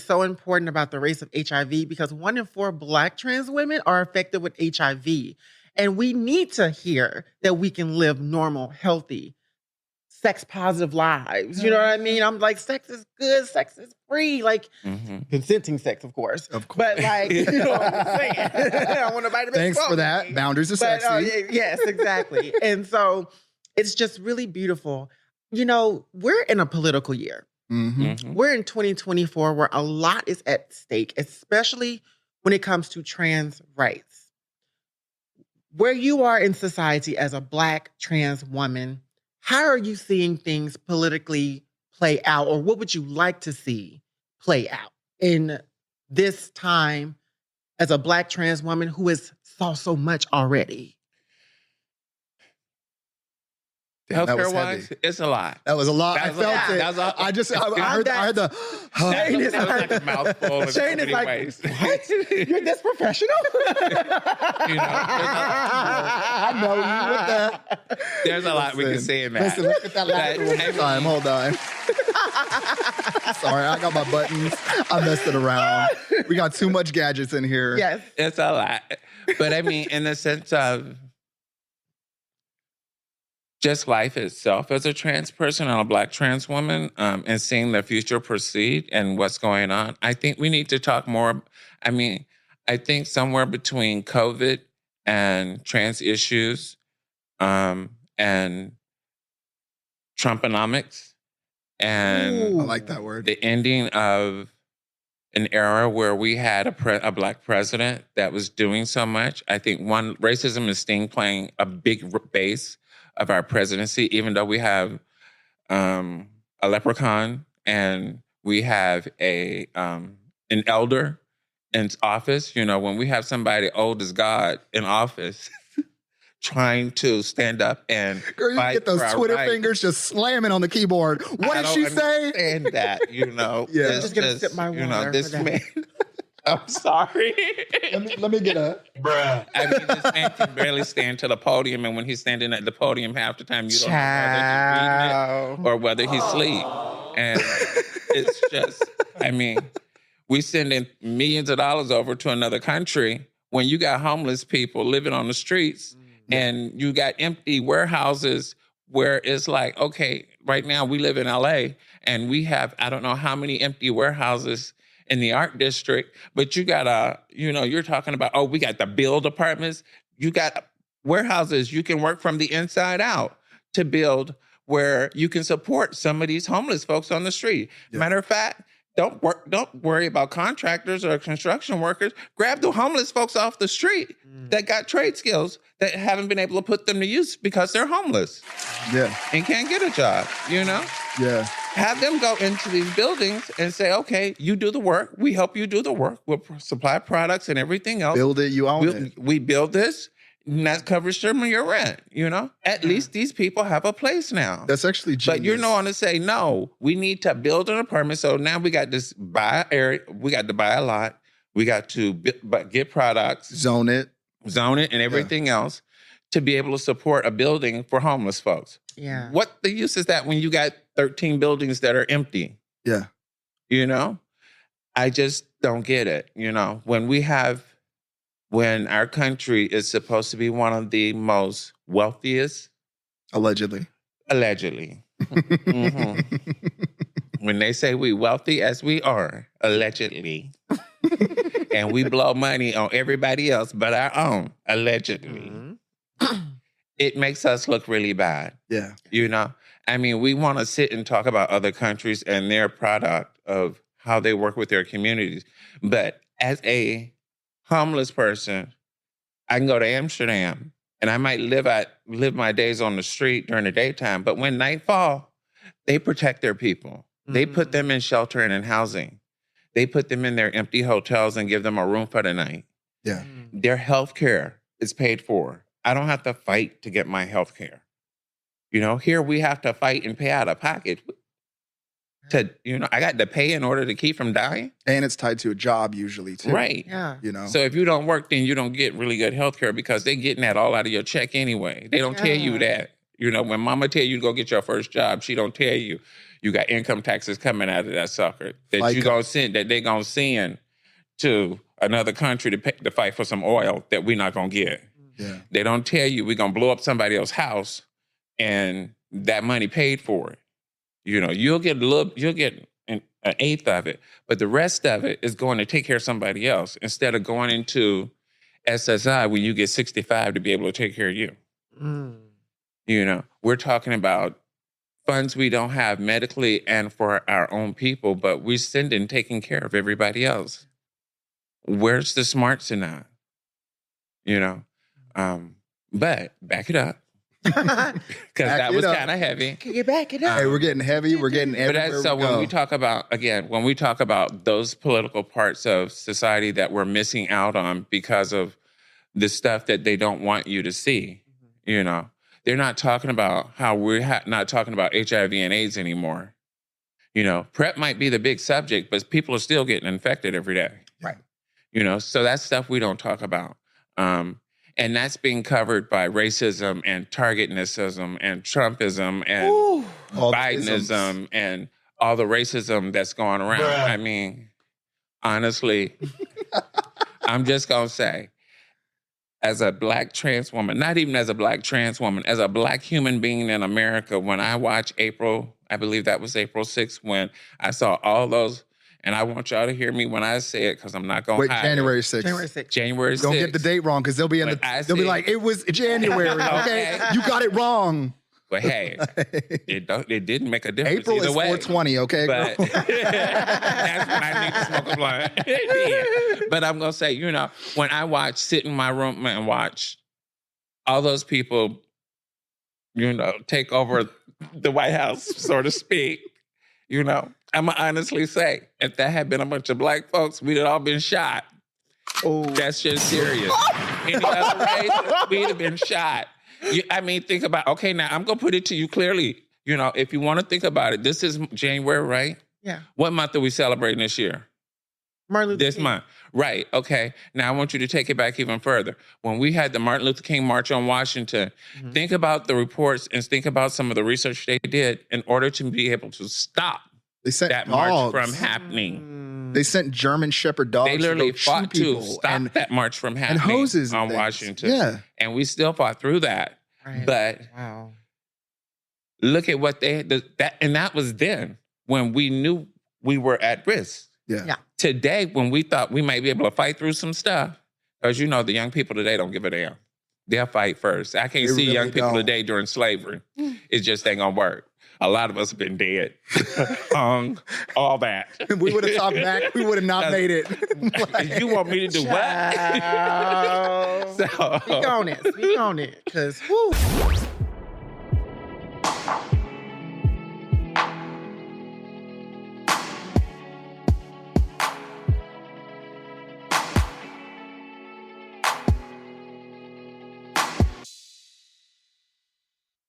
so important about the race of HIV because 1 in 4 Black trans women are affected with HIV. And we need to hear that we can live normal, healthy, sex-positive lives. You know what I mean? I'm like, sex is good, sex is free. Like, consenting sex, of course. Of course. But, like, you know what I'm saying? I don't want nobody to Thanks for that. Boundaries are sexy. Yes, exactly. And so it's just really beautiful. You know, we're in a political year. We're in 2024 where a lot is at stake, especially when it comes to trans rights. Where you are in society as a Black trans woman, how are you seeing things politically play out, or what would you like to see play out in this time as a Black trans woman who has saw so much already? Damn, Healthcare-wise, it's a lot. That was a lot. I That was a felt lot. it. That was a- I heard the. Shane is That was like a mouthful in Shane so is many like, ways. what? You're this professional? You know, I know you with that. there's a lot we can say in that. Listen, let's get that last one more time. Hold on. Sorry, I got my buttons. I messed it around. We got too much gadgets in here. Yes. It's a lot. But I mean, in the sense of just life itself as a trans person and a Black trans woman, and seeing the future proceed and what's going on, I think we need to talk more. I mean, I think somewhere between COVID and trans issues, and Trumponomics, and I like that word. the ending of an era where we had a Black president that was doing so much. I think racism is still playing a big base of our presidency, even though we have a leprechaun and we have an elder in office. You know, when we have somebody old as God in office trying to stand up and Girl, you fight get those for our Twitter rights. fingers just slamming on the keyboard. What did she say? And that, you know, Yeah. it's Just gonna sip my you know, water this for that. man. I'm sorry. Let me get a. Bruh. I mean, this man can barely stand to the podium, and when he's standing at the podium, half the time you don't know whether he's reading it or whether he's asleep. And it's just, I mean, we sending millions of dollars over to another country when you got homeless people living on the streets and you got empty warehouses where it's like, okay, right now we live in LA and we have, I don't know how many empty warehouses in the art district, but you got you're talking about, we got the build apartments. You got warehouses you can work from the inside out to build where you can support some of these homeless folks on the street. Yeah. Matter of fact, don't worry about contractors or construction workers. Grab the homeless folks off the street that got trade skills that haven't been able to put them to use because they're homeless Yeah. and can't get a job, you know? Yeah. Have them go into these buildings and say, okay, you do the work. We help you do the work. We'll supply products and everything else. Build it, you own it. We build this, and that covers some of your rent, you know? At least these people have a place now. That's actually genius. But you're not going to say, no, we need to build an apartment. So now we got this buy area. We got to buy a lot. We got to get products, Zone it. and everything else to be able to support a building for homeless folks. Yeah. What the use is that when you got 13 buildings that are empty? Yeah. You know? I just don't get it. You know, when our country is supposed to be one of the most wealthiest, Allegedly. when they say we wealthy as we are, allegedly, and we blow money on everybody else but our own, allegedly, it makes us look really bad. Yeah. You know? I mean, we want to sit and talk about other countries and their product of how they work with their communities. But as a homeless person, I can go to Amsterdam and I might live my days on the street during the daytime. But when night fall, they protect their people. They put them in shelter and in housing. They put them in their empty hotels and give them a room for the night. Yeah. Their health care is paid for. I don't have to fight to get my health care. You know, here we have to fight and pay out of pocket. I got to pay in order to keep from dying. And it's tied to a job usually too. Right. Yeah. You know. So if you don't work, then you don't get really good health care because they're getting that all out of your check anyway. They don't tell you that. You know, when mama tell you to go get your first job, she don't tell you, You got income taxes coming out of that sucker that they're gonna send to another country to fight for some oil that we're not gonna get. Yeah. They don't tell you we're gonna blow up somebody else's house and that money paid for it. You'll get an eighth of it, but the rest of it is going to take care of somebody else instead of going into SSI when you get 65 to be able to take care of you. We're talking about funds we don't have medically and for our own people, but we're sending taking care of everybody else. Where's the smarts in that? But back it up. Because that was kind of heavy. Can you back it up? Hey, we're getting heavy. We're getting everywhere. But when we talk about those political parts of society that we're missing out on because of the stuff that they don't want you to see, they're not talking about how we're not talking about HIV and AIDS anymore. PrEP might be the big subject, but people are still getting infected every day. Right. So that's stuff we don't talk about. And that's being covered by racism and targetnessism and Trumpism and Bidenism and all the racism that's going around. Bruh. I mean, honestly, I'm just going to say, as a Black trans woman, not even as a Black trans woman, as a Black human being in America, when I watch I believe that was April 6th, when I saw all those. And I want y'all to hear me when I say it, because I'm not going to hide January it. 6th. January 6th. Don't get the date wrong, because they'll be they'll be like, it was January, okay? You got it wrong. But hey, it didn't make a difference April either is way. 420, okay? But that's when I need to smoke a blunt. Yeah. But I'm going to say, when I sit in my room and watch all those people, take over the White House, so to speak, I'm going to honestly say, if that had been a bunch of Black folks, we'd have all been shot. Oh, that's just serious. Any other race, we'd have been shot. Think about, okay, now I'm going to put it to you clearly. If you want to think about it, this is January, right? Yeah. What month are we celebrating this year? Martin Luther King. This month. Right, okay. Now I want you to take it back even further. When we had the Martin Luther King March on Washington, think about the reports and think about some of the research they did in order to be able to stop that march from happening. They sent German Shepherd dogs. They literally fought to stop that march from happening and hoses on Washington. Yeah. And we still fought through that. Right. But look at what that was then when we knew we were at risk. Yeah. Today, when we thought we might be able to fight through some stuff, because the young people today don't give a damn. They'll fight first. I can't see young people today during slavery. It just ain't gonna work. A lot of us have been dead, hung, all that. We would have talked back. We would have not made it. You want me to do what? Speak on it. Because, whoo.